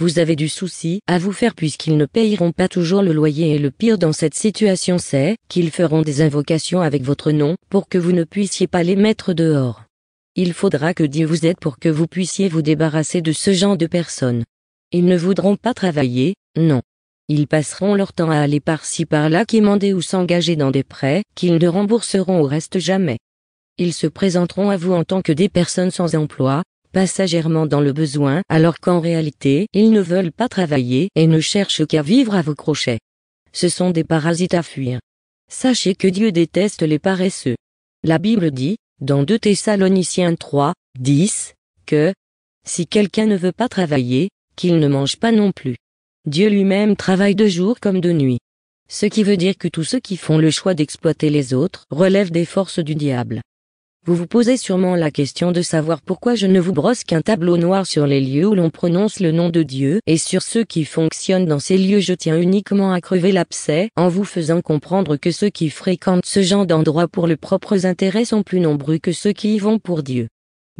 vous avez du souci à vous faire puisqu'ils ne payeront pas toujours le loyer et le pire dans cette situation c'est qu'ils feront des invocations avec votre nom pour que vous ne puissiez pas les mettre dehors. Il faudra que Dieu vous aide pour que vous puissiez vous débarrasser de ce genre de personnes. Ils ne voudront pas travailler, non. Ils passeront leur temps à aller par-ci par-là quémander ou s'engager dans des prêts qu'ils ne rembourseront au reste jamais. Ils se présenteront à vous en tant que des personnes sans emploi, passagèrement dans le besoin alors qu'en réalité ils ne veulent pas travailler et ne cherchent qu'à vivre à vos crochets. Ce sont des parasites à fuir. Sachez que Dieu déteste les paresseux. La Bible dit, dans 2 Thessaloniciens 3, 10, que « Si quelqu'un ne veut pas travailler, qu'il ne mange pas non plus. Dieu lui-même travaille de jour comme de nuit. » Ce qui veut dire que tous ceux qui font le choix d'exploiter les autres relèvent des forces du diable. Vous vous posez sûrement la question de savoir pourquoi je ne vous brosse qu'un tableau noir sur les lieux où l'on prononce le nom de Dieu et sur ceux qui fonctionnent dans ces lieux je tiens uniquement à crever l'abcès en vous faisant comprendre que ceux qui fréquentent ce genre d'endroits pour leurs propres intérêts sont plus nombreux que ceux qui y vont pour Dieu.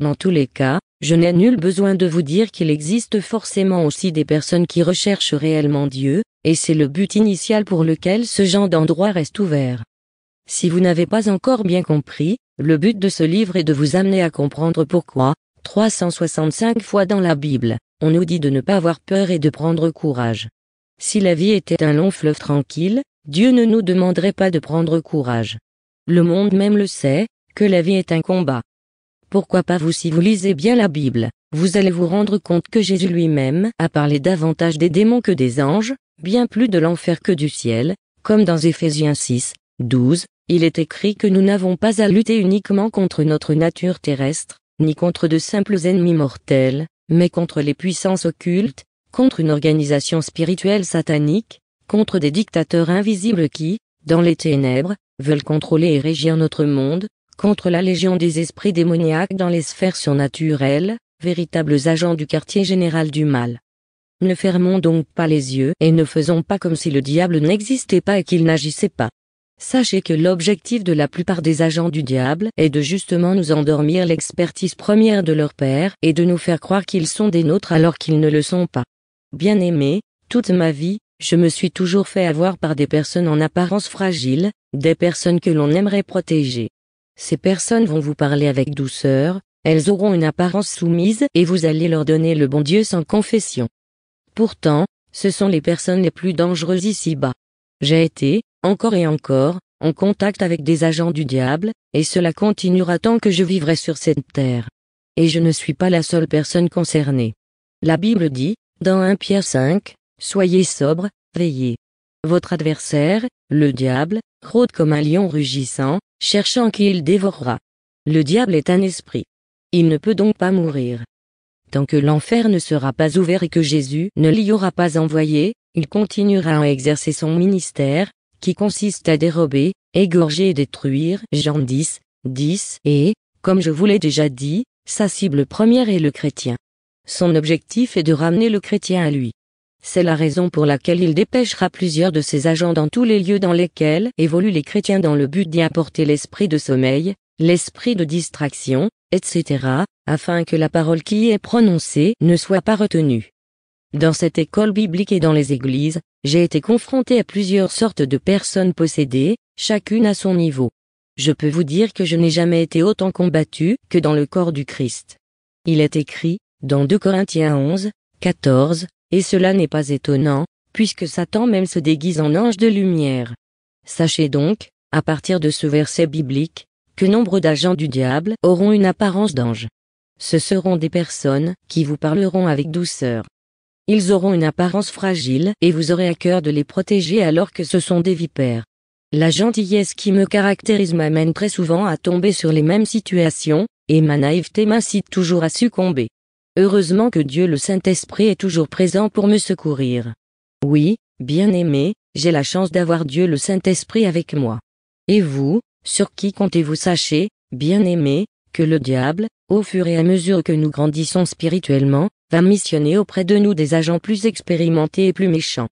Dans tous les cas, je n'ai nul besoin de vous dire qu'il existe forcément aussi des personnes qui recherchent réellement Dieu, et c'est le but initial pour lequel ce genre d'endroit reste ouvert. Si vous n'avez pas encore bien compris, le but de ce livre est de vous amener à comprendre pourquoi, 365 fois dans la Bible, on nous dit de ne pas avoir peur et de prendre courage. Si la vie était un long fleuve tranquille, Dieu ne nous demanderait pas de prendre courage. Le monde même le sait, que la vie est un combat. Pourquoi pas vous si vous lisez bien la Bible, vous allez vous rendre compte que Jésus lui-même a parlé davantage des démons que des anges, bien plus de l'enfer que du ciel, comme dans Éphésiens 6, 12, il est écrit que nous n'avons pas à lutter uniquement contre notre nature terrestre, ni contre de simples ennemis mortels, mais contre les puissances occultes, contre une organisation spirituelle satanique, contre des dictateurs invisibles qui, dans les ténèbres, veulent contrôler et régir notre monde, contre la légion des esprits démoniaques dans les sphères surnaturelles, véritables agents du quartier général du mal. Ne fermons donc pas les yeux et ne faisons pas comme si le diable n'existait pas et qu'il n'agissait pas. Sachez que l'objectif de la plupart des agents du diable est de justement nous endormir l'expertise première de leur père et de nous faire croire qu'ils sont des nôtres alors qu'ils ne le sont pas. Bien-aimés, toute ma vie, je me suis toujours fait avoir par des personnes en apparence fragiles, des personnes que l'on aimerait protéger. Ces personnes vont vous parler avec douceur, elles auront une apparence soumise et vous allez leur donner le bon Dieu sans confession. Pourtant, ce sont les personnes les plus dangereuses ici-bas. J'ai été, encore et encore, en contact avec des agents du diable, et cela continuera tant que je vivrai sur cette terre. Et je ne suis pas la seule personne concernée. La Bible dit, dans 1 Pierre 5, « Soyez sobres, veillez. Votre adversaire, le diable, rôde comme un lion rugissant, cherchant qui il dévorera. Le diable est un esprit. Il ne peut donc pas mourir. Tant que l'enfer ne sera pas ouvert et que Jésus ne l'y aura pas envoyé, il continuera à exercer son ministère, qui consiste à dérober, égorger et détruire, Jean 10, 10, et, comme je vous l'ai déjà dit, sa cible première est le chrétien. Son objectif est de ramener le chrétien à lui. C'est la raison pour laquelle il dépêchera plusieurs de ses agents dans tous les lieux dans lesquels évoluent les chrétiens dans le but d'y apporter l'esprit de sommeil, l'esprit de distraction, etc., afin que la parole qui y est prononcée ne soit pas retenue. Dans cette école biblique et dans les églises, j'ai été confronté à plusieurs sortes de personnes possédées, chacune à son niveau. Je peux vous dire que je n'ai jamais été autant combattu que dans le corps du Christ. Il est écrit, dans 2 Corinthiens 11, 14, et cela n'est pas étonnant, puisque Satan même se déguise en ange de lumière. Sachez donc, à partir de ce verset biblique, que nombre d'agents du diable auront une apparence d'ange. Ce seront des personnes qui vous parleront avec douceur. Ils auront une apparence fragile et vous aurez à cœur de les protéger alors que ce sont des vipères. La gentillesse qui me caractérise m'amène très souvent à tomber sur les mêmes situations, et ma naïveté m'incite toujours à succomber. Heureusement que Dieu le Saint-Esprit est toujours présent pour me secourir. Oui, bien-aimé, j'ai la chance d'avoir Dieu le Saint-Esprit avec moi. Et vous, sur qui comptez-vous? Sachez, bien-aimé, que le diable, au fur et à mesure que nous grandissons spirituellement, va missionner auprès de nous des agents plus expérimentés et plus méchants.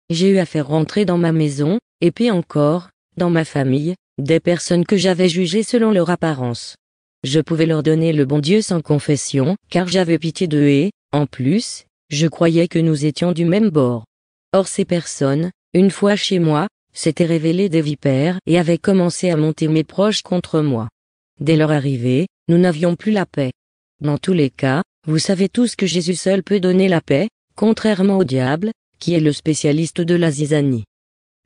J'ai eu à faire rentrer dans ma maison, et puis encore, dans ma famille, des personnes que j'avais jugées selon leur apparence. Je pouvais leur donner le bon Dieu sans confession, car j'avais pitié d'eux et, en plus, je croyais que nous étions du même bord. Or ces personnes, une fois chez moi, s'étaient révélées des vipères et avaient commencé à monter mes proches contre moi. Dès leur arrivée, nous n'avions plus la paix. Dans tous les cas, vous savez tous que Jésus seul peut donner la paix, contrairement au diable, qui est le spécialiste de la zizanie.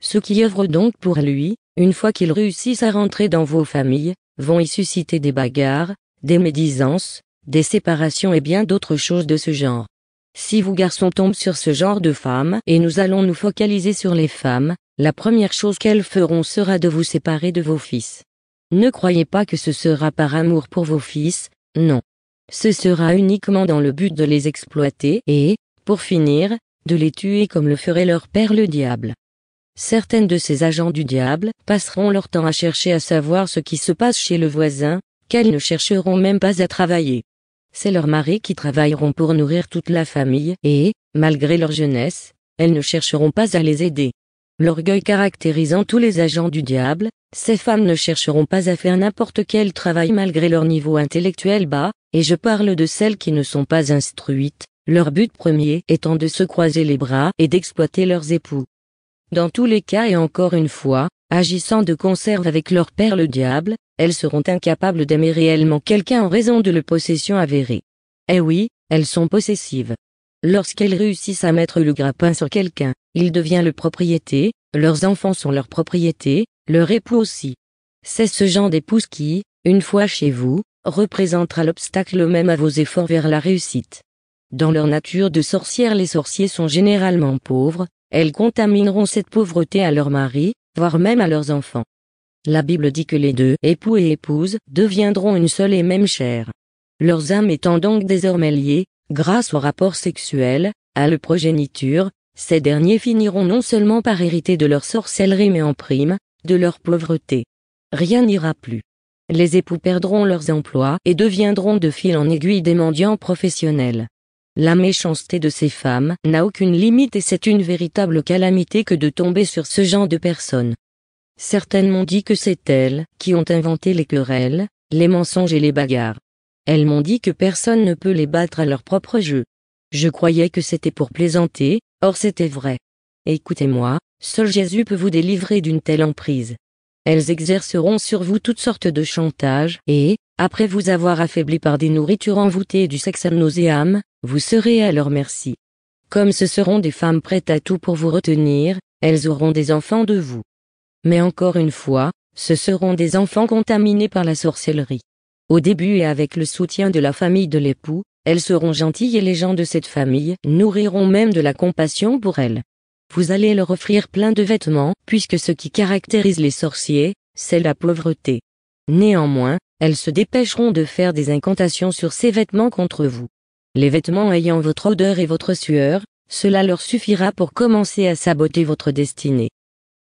Ceux qui œuvrent donc pour lui, une fois qu'ils réussissent à rentrer dans vos familles, vont y susciter des bagarres, des médisances, des séparations et bien d'autres choses de ce genre. Si vous garçons tombent sur ce genre de femmes et nous allons nous focaliser sur les femmes, la première chose qu'elles feront sera de vous séparer de vos fils. Ne croyez pas que ce sera par amour pour vos fils, non. Ce sera uniquement dans le but de les exploiter et, pour finir, de les tuer comme le ferait leur père le diable. Certaines de ces agents du diable passeront leur temps à chercher à savoir ce qui se passe chez le voisin, qu'elles ne chercheront même pas à travailler. C'est leurs maris qui travailleront pour nourrir toute la famille et, malgré leur jeunesse, elles ne chercheront pas à les aider. L'orgueil caractérisant tous les agents du diable, ces femmes ne chercheront pas à faire n'importe quel travail malgré leur niveau intellectuel bas, et je parle de celles qui ne sont pas instruites, leur but premier étant de se croiser les bras et d'exploiter leurs époux. Dans tous les cas et encore une fois, agissant de concert avec leur père le diable, elles seront incapables d'aimer réellement quelqu'un en raison de leur possession avérée. Eh oui, elles sont possessives. Lorsqu'elles réussissent à mettre le grappin sur quelqu'un, il devient le propriété, leurs enfants sont leur propriété, leur époux aussi. C'est ce genre d'épouse qui, une fois chez vous, représentera l'obstacle même à vos efforts vers la réussite. Dans leur nature de sorcières, les sorciers sont généralement pauvres, elles contamineront cette pauvreté à leur mari, voire même à leurs enfants. La Bible dit que les deux, époux et épouse, deviendront une seule et même chair. Leurs âmes étant donc désormais liées, grâce au rapport sexuel, à la progéniture, ces derniers finiront non seulement par hériter de leur sorcellerie mais en prime, de leur pauvreté. Rien n'ira plus. Les époux perdront leurs emplois et deviendront de fil en aiguille des mendiants professionnels. La méchanceté de ces femmes n'a aucune limite et c'est une véritable calamité que de tomber sur ce genre de personnes. Certaines m'ont dit que c'est elles qui ont inventé les querelles, les mensonges et les bagarres. Elles m'ont dit que personne ne peut les battre à leur propre jeu. Je croyais que c'était pour plaisanter, or c'était vrai. Écoutez-moi, seul Jésus peut vous délivrer d'une telle emprise. Elles exerceront sur vous toutes sortes de chantages et, après vous avoir affaibli par des nourritures envoûtées et du sexe ad nauseam, vous serez à leur merci. Comme ce seront des femmes prêtes à tout pour vous retenir, elles auront des enfants de vous. Mais encore une fois, ce seront des enfants contaminés par la sorcellerie. Au début et avec le soutien de la famille de l'époux, elles seront gentilles et les gens de cette famille nourriront même de la compassion pour elles. Vous allez leur offrir plein de vêtements, puisque ce qui caractérise les sorciers, c'est la pauvreté. Néanmoins, elles se dépêcheront de faire des incantations sur ces vêtements contre vous. Les vêtements ayant votre odeur et votre sueur, cela leur suffira pour commencer à saboter votre destinée.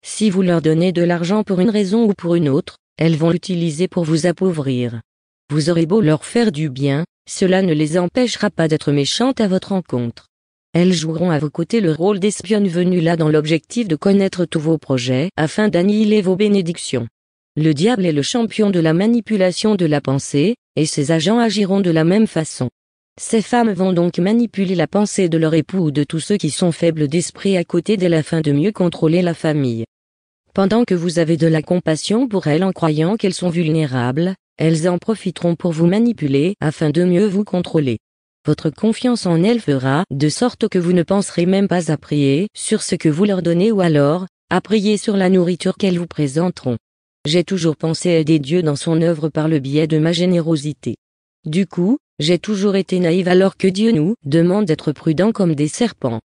Si vous leur donnez de l'argent pour une raison ou pour une autre, elles vont l'utiliser pour vous appauvrir. Vous aurez beau leur faire du bien, cela ne les empêchera pas d'être méchantes à votre encontre. Elles joueront à vos côtés le rôle d'espionnes venues là dans l'objectif de connaître tous vos projets afin d'annihiler vos bénédictions. Le diable est le champion de la manipulation de la pensée, et ses agents agiront de la même façon. Ces femmes vont donc manipuler la pensée de leur époux ou de tous ceux qui sont faibles d'esprit à côté d'elles afin de mieux contrôler la famille. Pendant que vous avez de la compassion pour elles en croyant qu'elles sont vulnérables, elles en profiteront pour vous manipuler afin de mieux vous contrôler. Votre confiance en elles fera de sorte que vous ne penserez même pas à prier sur ce que vous leur donnez ou alors, à prier sur la nourriture qu'elles vous présenteront. J'ai toujours pensé aider Dieu dans son œuvre par le biais de ma générosité. Du coup, j'ai toujours été naïve alors que Dieu nous demande d'être prudents comme des serpents.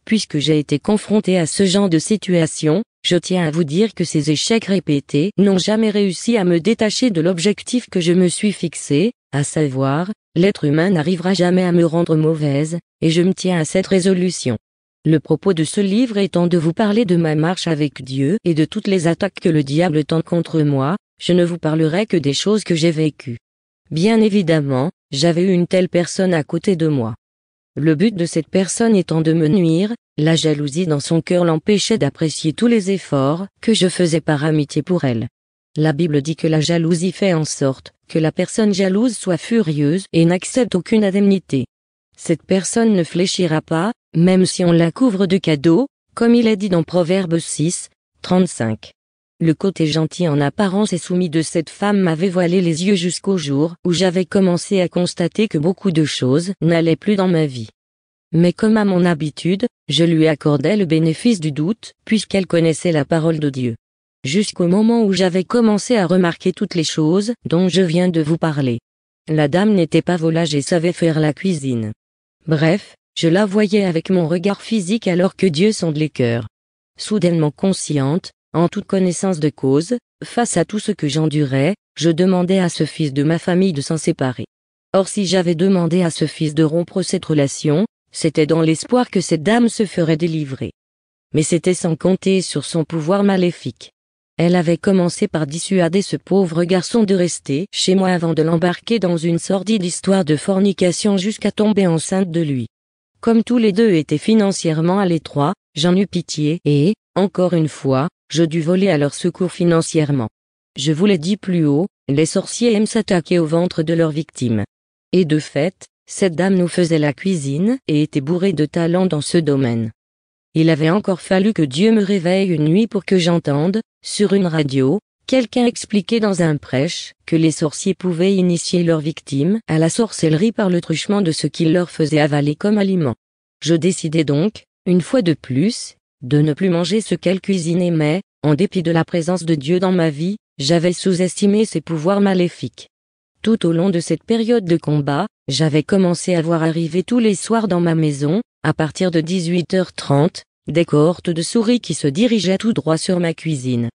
Puisque j'ai été confronté à ce genre de situation, je tiens à vous dire que ces échecs répétés n'ont jamais réussi à me détacher de l'objectif que je me suis fixé, à savoir, l'être humain n'arrivera jamais à me rendre mauvaise, et je me tiens à cette résolution. Le propos de ce livre étant de vous parler de ma marche avec Dieu et de toutes les attaques que le diable tente contre moi, je ne vous parlerai que des choses que j'ai vécues. Bien évidemment, j'avais eu une telle personne à côté de moi. Le but de cette personne étant de me nuire, la jalousie dans son cœur l'empêchait d'apprécier tous les efforts que je faisais par amitié pour elle. La Bible dit que la jalousie fait en sorte que la personne jalouse soit furieuse et n'accepte aucune indemnité. Cette personne ne fléchira pas, même si on la couvre de cadeaux, comme il est dit dans Proverbe 6, 35. Le côté gentil en apparence et soumis de cette femme m'avait voilé les yeux jusqu'au jour où j'avais commencé à constater que beaucoup de choses n'allaient plus dans ma vie. Mais comme à mon habitude, je lui accordais le bénéfice du doute, puisqu'elle connaissait la parole de Dieu. Jusqu'au moment où j'avais commencé à remarquer toutes les choses dont je viens de vous parler. La dame n'était pas volage et savait faire la cuisine. Bref, je la voyais avec mon regard physique alors que Dieu sonde les cœurs. Soudainement consciente, en toute connaissance de cause, face à tout ce que j'endurais, je demandais à ce fils de ma famille de s'en séparer. Or si j'avais demandé à ce fils de rompre cette relation, c'était dans l'espoir que cette dame se ferait délivrer. Mais c'était sans compter sur son pouvoir maléfique. Elle avait commencé par dissuader ce pauvre garçon de rester chez moi avant de l'embarquer dans une sordide histoire de fornication jusqu'à tomber enceinte de lui. Comme tous les deux étaient financièrement à l'étroit, j'en eus pitié et, encore une fois, je dus voler à leur secours financièrement. Je vous l'ai dit plus haut, les sorciers aiment s'attaquer au ventre de leurs victimes. Et de fait, cette dame nous faisait la cuisine et était bourrée de talent dans ce domaine. Il avait encore fallu que Dieu me réveille une nuit pour que j'entende, sur une radio, quelqu'un expliquer dans un prêche que les sorciers pouvaient initier leurs victimes à la sorcellerie par le truchement de ce qu'ils leur faisaient avaler comme aliment. Je décidai donc, une fois de plus, de ne plus manger ce qu'elle cuisinait mais, en dépit de la présence de Dieu dans ma vie, j'avais sous-estimé ses pouvoirs maléfiques. Tout au long de cette période de combat, j'avais commencé à voir arriver tous les soirs dans ma maison, à partir de 18h30, des cohortes de souris qui se dirigeaient tout droit sur ma cuisine.